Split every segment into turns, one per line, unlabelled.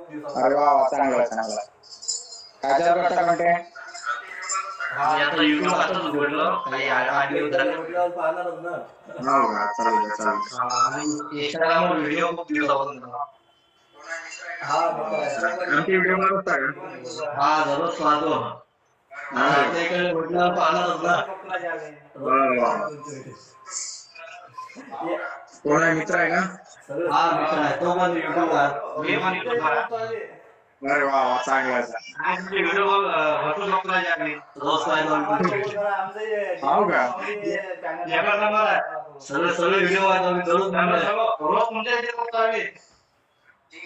अरे वा वा, चांगला चांगला. काय चालू करता कंटे?
आता युट्यूब आता उघडलं काही आधी उतरले
हो का, चालेल चालेल.
आणि इंस्टाग्रामवर व्हिडिओ खूप दिवसापासून
आमचे व्हिडिओ बनवता का?
हा दररोज पाहतो. आपल्या इकडे म्हटलं पाहणारच ना.
कोण आहे, मित्र आहे का?
हा मित्र आहे, तो पण युट्यूबर. मी पण युट्यूबर.
अरे वा वा, चांगला
आमचे व्हिडिओ भरपूर बघतो आम्ही रोज पाहतो.
हो का?
एका नंबर आहे. सगळे सगळे व्हिडिओ पाहतो आम्ही दररोज रोज म्हणजे ते बघतो आम्ही.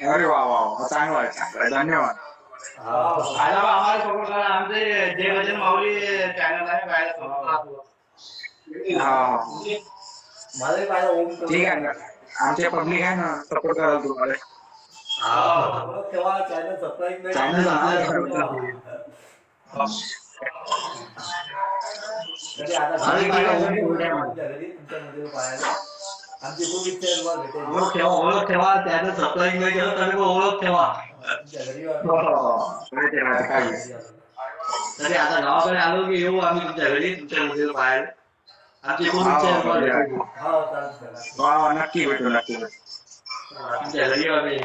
अरे वा वा वा, चांगला आहे चांगला आहे, धन्यवाद.
आम्हाला सपोर्ट करा. आमचे जय भजन माऊली चॅनल आहे, पाहायला सपोर्ट करा.
हा ठीक आहे ना, आमचे पब्लिक आहे ना, सपोर्ट कराल तुम्हाला. चॅनल
ओळख ठेवा. त्यानं सबस्क्राईब नाही केलं तरी ओळख ठेवा. तरी आता गावाकडे आलो की येऊ आम्ही तुमच्या घरी, तुमच्या मुलीला पाहायला. आमची खूप इच्छा आहे.
नक्की भेटू नक्की.
तुमच्या घरी आम्ही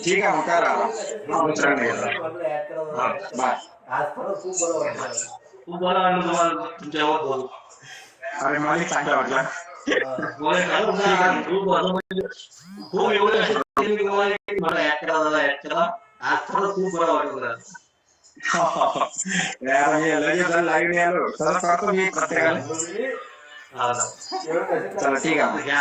ठीक आहे, मग करा. बाय.
खूप बरं वाटलं तुम्हाला तुमच्यावर बोलून.
अरे मला चांगलं वाटलं.
खूप एवढं आज खरंच खूप बरं वाटलं.
लाईव्ह नाही आलो तर करतो मी प्रत्येकाला. चला ठीक आहे.